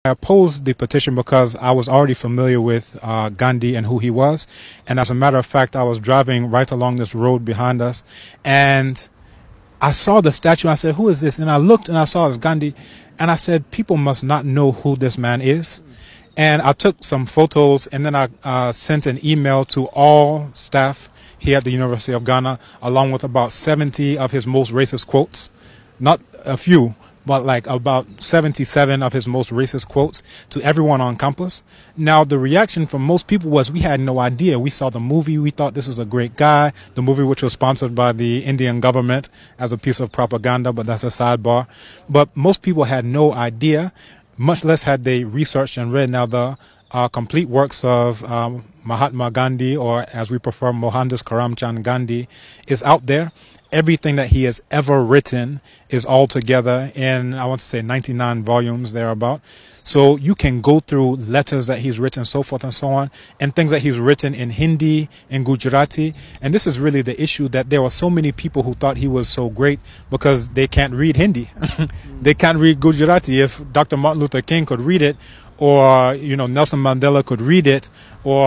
I opposed the petition because I was already familiar with Gandhi and who he was. And as a matter of fact, I was driving right along this road behind us, and I saw the statue. I said, "Who is this?" And I looked and I saw it's Gandhi. And I said, people must not know who this man is. And I took some photos, and then I sent an email to all staff here at the University of Ghana, along with about 70 of his most racist quotes. Not a few, but like about 77 of his most racist quotes to everyone on campus. Now, the reaction from most people was, we had no idea. We saw the movie. We thought this is a great guy. The movie, which was sponsored by the Indian government as a piece of propaganda, but that's a sidebar. But most people had no idea, much less had they researched and read. Now, the complete works of Mahatma Gandhi, or as we prefer, Mohandas Karamchand Gandhi, is out there. Everything that he has ever written is all together in, I want to say, 99 volumes thereabout. So you can go through letters that he's written, so forth and so on, and things that he's written in Hindi, in Gujarati. And this is really the issue, that there were so many people who thought he was so great because they can't read Hindi. They can't read Gujarati. If Dr. Martin Luther King could read it, or Nelson Mandela could read it, or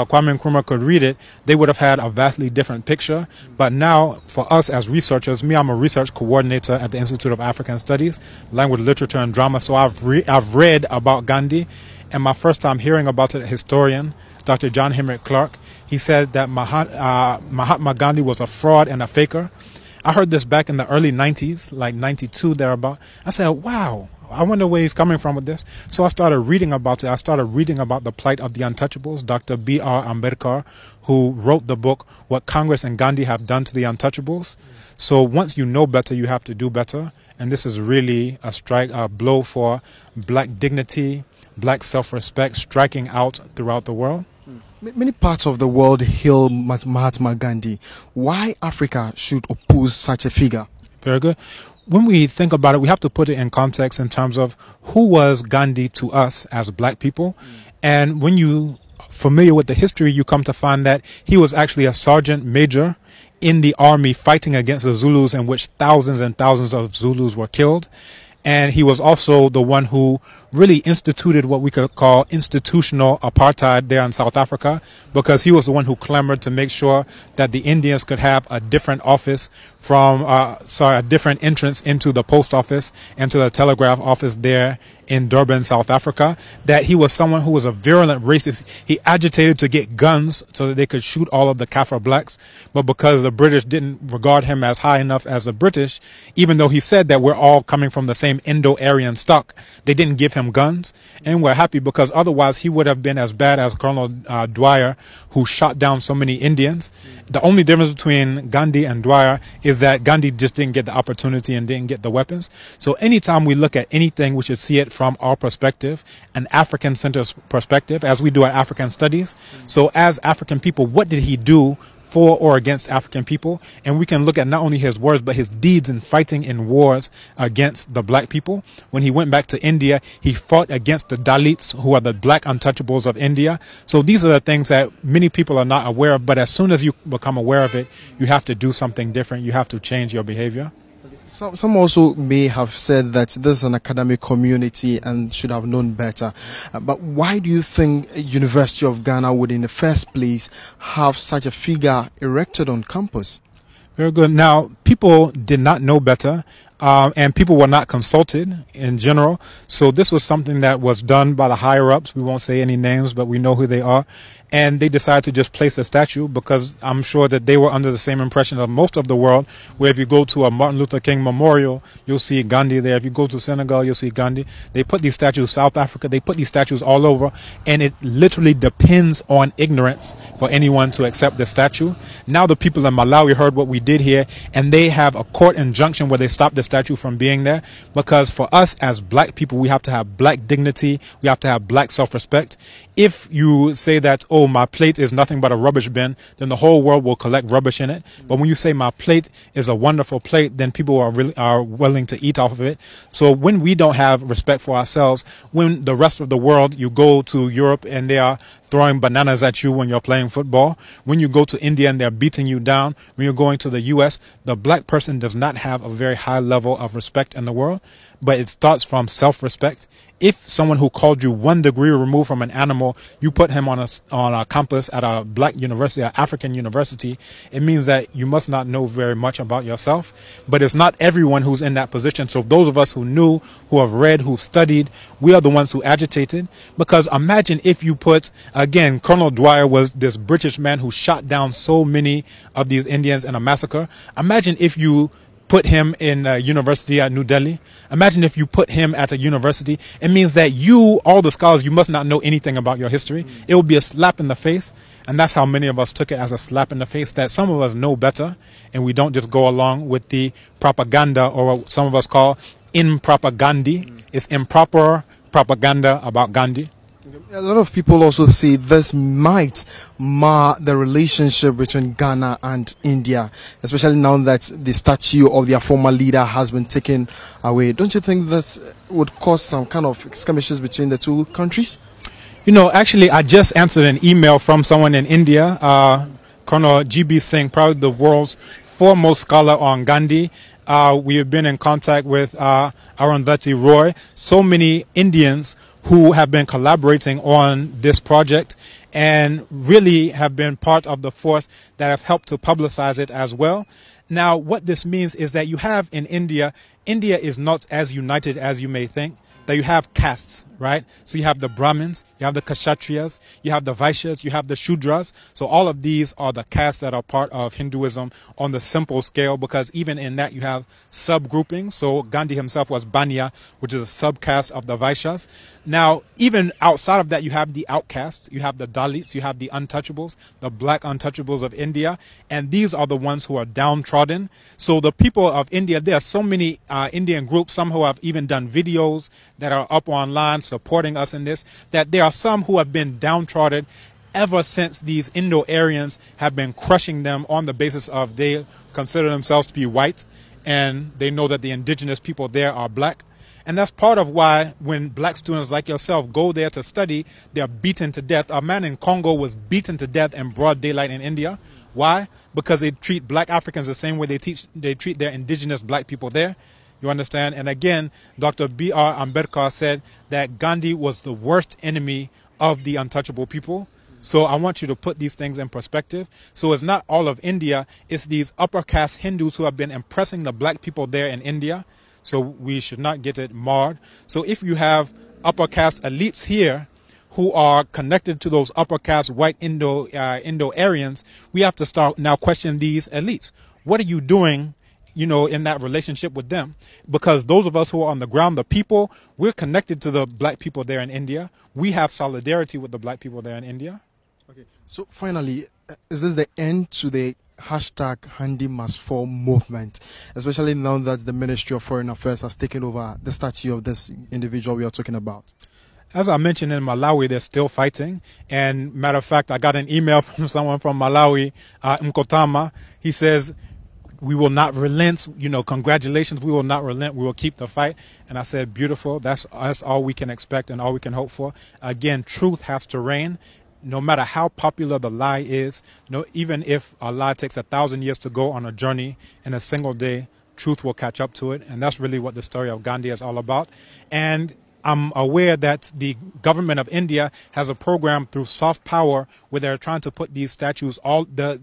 Kwame Nkrumah could read it, they would have had a vastly different picture. But now, for us as researchers, I'm a research coordinator at the Institute of African Studies, Language, Literature, and Drama. So I've read about Gandhi, and my first time hearing about it, a historian, Dr. John Henrik Clark, he said that Mahatma Gandhi was a fraud and a faker. I heard this back in the early 90s, like 92 thereabout. I said, wow, I wonder where he's coming from with this. So I started reading about it. I started reading about the plight of the untouchables. Dr. B.R. Ambedkar, who wrote the book, What Congress and Gandhi Have Done to the Untouchables. So once you know better, you have to do better. And this is really a blow for black dignity, black self-respect, striking out throughout the world. Many parts of the world hail Mahatma Gandhi. Why Africa should oppose such a figure? Very good. When we think about it, we have to put it in context in terms of who was Gandhi to us as black people. And when you are familiar with the history, you come to find that he was actually a sergeant major in the army fighting against the Zulus, in which thousands and thousands of Zulus were killed. And he was also the one who really instituted what we could call institutional apartheid there in South Africa, because he was the one who clamored to make sure that the Indians could have a different office a different entrance into the post office and to the telegraph office there in Durban, South Africa. That he was someone who was a virulent racist. He agitated to get guns so that they could shoot all of the Kaffir blacks, but because the British didn't regard him as high enough as the British, even though he said that we're all coming from the same Indo-Aryan stock, they didn't give him guns. And we're happy, because otherwise he would have been as bad as Colonel Dwyer, who shot down so many Indians. The only difference between Gandhi and Dwyer is that Gandhi just didn't get the opportunity and didn't get the weapons. So anytime we look at anything, we should see it from our perspective, an African-centered perspective, as we do at African Studies. So as African people, what did he do for or against African people? And we can look at not only his words, but his deeds in fighting in wars against the black people. When he went back to India, he fought against the Dalits, who are the black untouchables of India. So these are the things that many people are not aware of, but as soon as you become aware of it, you have to do something different. You have to change your behavior. Some also may have said that this is an academic community and should have known better. But why do you think University of Ghana would in the first place have such a figure erected on campus? Very good. Now, people did not know better, and people were not consulted in general. So this was something that was done by the higher-ups. We won't say any names, but we know who they are. And they decided to just place a statue, because I'm sure that they were under the same impression of most of the world, where if you go to a Martin Luther King memorial, you'll see Gandhi there. If you go to Senegal, you'll see Gandhi. They put these statues, South Africa, they put these statues all over, and it literally depends on ignorance for anyone to accept the statue. Now the people in Malawi heard what we did here, and they have a court injunction where they stopped the statue from being there, because for us as black people, we have to have black dignity, we have to have black self-respect. If you say that, oh, my plate is nothing but a rubbish bin, then the whole world will collect rubbish in it. But when you say my plate is a wonderful plate, then people are willing to eat off of it. So when we don't have respect for ourselves, when the rest of the world, you go to Europe and they are throwing bananas at you when you're playing football, when you go to India and they're beating you down, when you're going to the US, the black person does not have a very high level of respect in the world. but it starts from self-respect. If someone who called you 1 degree removed from an animal, you put him on a campus at a black university, an African university, it means that you must not know very much about yourself. But it's not everyone who's in that position. So those of us who knew, who have read, who studied, we are the ones who agitated. Because imagine if you put, again, Colonel Dwyer was this British man who shot down so many of these Indians in a massacre. Imagine if you put him in a university at New Delhi. Imagine if you put him at a university. It means that you, all the scholars, you must not know anything about your history. It will be a slap in the face. And that's how many of us took it, as a slap in the face, that some of us know better and we don't just go along with the propaganda, or what some of us call impropaganda. It's improper propaganda about Gandhi. A lot of people also say this might mar the relationship between Ghana and India, especially now that the statue of their former leader has been taken away. Don't you think that would cause some kind of skirmishes between the two countries? You know, actually, I just answered an email from someone in India, Colonel G.B. Singh, probably the world's foremost scholar on Gandhi. We have been in contact with Arundhati Roy, so many Indians who have been collaborating on this project and really have been part of the force that have helped to publicize it as well. Now, what this means is that you have in India, India is not as united as you may think. That you have castes, right? So you have the Brahmins, you have the Kshatriyas, you have the Vaishyas, you have the Shudras. So all of these are the castes that are part of Hinduism on the simple scale, because even in that you have subgroupings. So Gandhi himself was Banya, which is a subcaste of the Vaishyas. Now, even outside of that, you have the outcasts, you have the Dalits, you have the untouchables, the black untouchables of India. And these are the ones who are downtrodden. So the people of India, there are so many Indian groups, some who have even done videos that are up online supporting us in this, that there are some who have been downtrodden ever since these Indo-Aryans have been crushing them on the basis of they consider themselves to be white, and they know that the indigenous people there are black. And that's part of why when black students like yourself go there to study, they're beaten to death. A man in Congo was beaten to death in broad daylight in India. Why? Because they treat black Africans the same way they treat their indigenous black people there. You understand? And again, Dr. B.R. Ambedkar said that Gandhi was the worst enemy of the untouchable people. So I want you to put these things in perspective. So it's not all of India, it's these upper caste Hindus who have been impressing the black people there in India. So we should not get it marred. So if you have upper caste elites here who are connected to those upper caste white Indo-Aryans, we have to start now questioning these elites. What are you doing, you know, in that relationship with them? Because those of us who are on the ground, the people, we're connected to the black people there in India. We have solidarity with the black people there in India. Okay. So finally, is this the end to the hashtag Gandhi Must Fall movement, especially now that the Ministry of Foreign Affairs has taken over the statue of this individual we are talking about? As I mentioned, in Malawi, they're still fighting. And matter of fact, I got an email from someone from Malawi, Mkotama. He says, we will not relent, you know, congratulations, we will not relent, we will keep the fight. And I said, beautiful, that's all we can expect and all we can hope for. Again, truth has to reign. No matter how popular the lie is, even if a lie takes 1,000 years to go on a journey, in a single day, truth will catch up to it. And that's really what the story of Gandhi is all about. And I'm aware that the government of India has a program through soft power where they're trying to put these statues,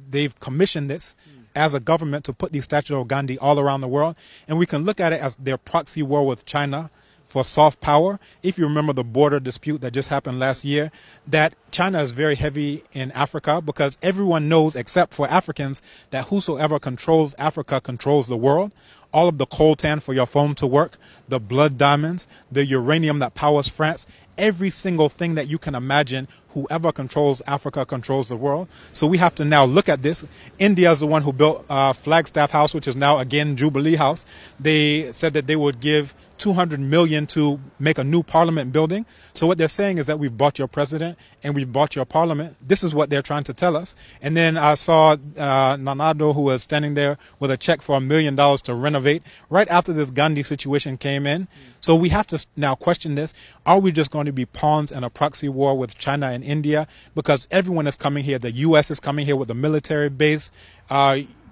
they've commissioned this as a government to put these statues of Gandhi all around the world. And we can look at it as their proxy war with China for soft power. If you remember the border dispute that just happened last year, that China is very heavy in Africa, because everyone knows, except for Africans, that whosoever controls Africa controls the world. All of the coltan for your phone to work, the blood diamonds, the uranium that powers France, every single thing that you can imagine, whoever controls Africa controls the world. So we have to now look at this. India is the one who built Flagstaff House, which is now again Jubilee House. They said that they would give $200 million to make a new parliament building. So what they're saying is that we've bought your president and we've bought your parliament. This is what they're trying to tell us. And then I saw Nanado, who was standing there with a check for $1 million to renovate right after this Gandhi situation came in. So we have to now question this. Are we just going to be pawns in a proxy war with China and India? Because everyone is coming here. The U.S. is coming here with a military base.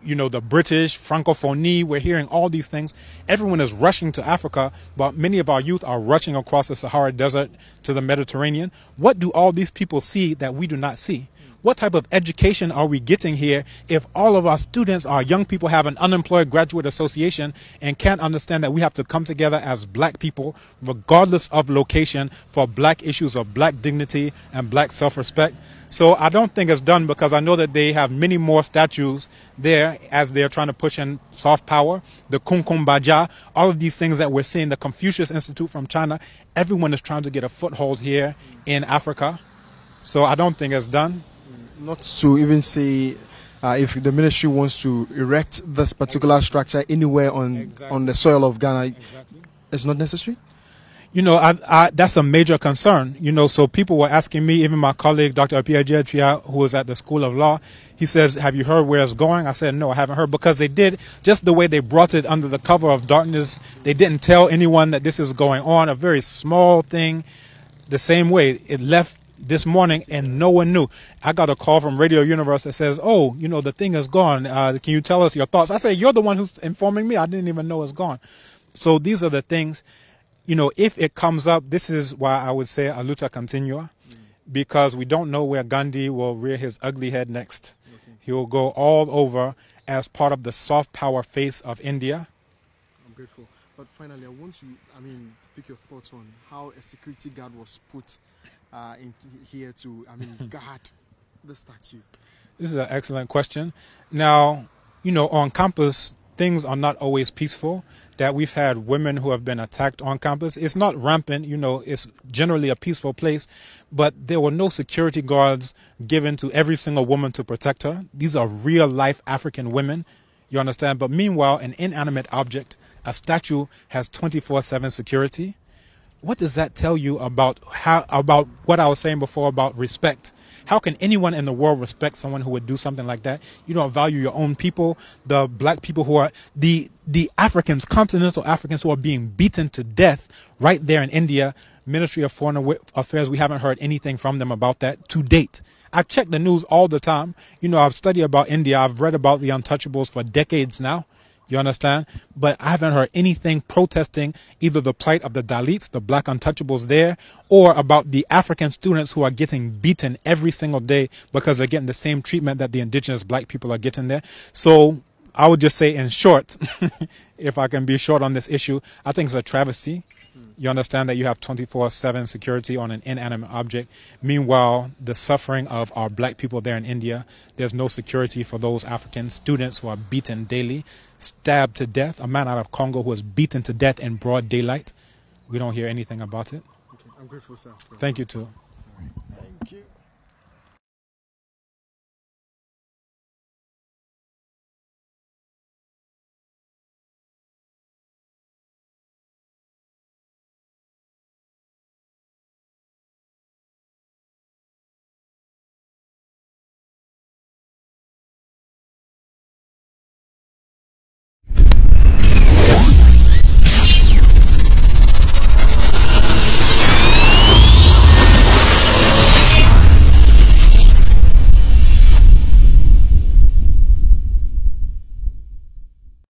the British, Francophonie. We're hearing all these things. Everyone is rushing to Africa, but many of our youth are rushing across the Sahara Desert to the Mediterranean. What do all these people see that we do not see? What type of education are we getting here if all of our students, our young people, have an unemployed graduate association and can't understand that we have to come together as black people, regardless of location, for black issues of black dignity and black self-respect? So I don't think it's done, because I know that they have many more statues there as they're trying to push in soft power, the Kumkum Baja, all of these things that we're seeing, the Confucius Institute from China. Everyone is trying to get a foothold here in Africa. So I don't think it's done. Not to even say if the ministry wants to erect this particular structure anywhere on the soil of Ghana, it's not necessary? That's a major concern. So people were asking me, even my colleague, Dr. Apia, who was at the School of Law, he says, have you heard where it's going? I said, no, I haven't heard, because they did, just the way they brought it under the cover of darkness, they didn't tell anyone that this is going on, a very small thing, the same way it left this morning and no one knew. I got a call from Radio Universe that says, oh, the thing is gone. Can you tell us your thoughts? I said, you're the one who's informing me. I didn't even know it's gone. So these are the things, if it comes up, this is why I would say a luta continua, because we don't know where Gandhi will rear his ugly head next. Okay. He will go all over as part of the soft power face of India. I'm grateful. But finally, I want you, pick your thoughts on how a security guard was put in here to, guard the statue. This is an excellent question. Now, on campus, things are not always peaceful. That we've had women who have been attacked on campus. It's not rampant, it's generally a peaceful place, but there were no security guards given to every single woman to protect her. These are real life African women, you understand? But meanwhile, an inanimate object, a statue, has 24/7 security. What does that tell you about what I was saying before about respect? How can anyone in the world respect someone who would do something like that? You don't value your own people, the black people who are the Africans, continental Africans, who are being beaten to death right there in India. Ministry of Foreign Affairs, we haven't heard anything from them about that to date. I check the news all the time. I've studied about India. I've read about the untouchables for decades now. You understand? But I haven't heard anything protesting either the plight of the Dalits, the black untouchables there, or about the African students who are getting beaten every single day because they're getting the same treatment that the indigenous black people are getting there. So I would just say, in short, if I can be short on this issue, I think it's a travesty. You understand that you have 24/7 security on an inanimate object. Meanwhile, the suffering of our black people there in India, there's no security for those African students who are beaten daily, stabbed to death. A man out of Congo who was beaten to death in broad daylight. We don't hear anything about it. Okay, I'm grateful, sir. Thank you, too. Thank you.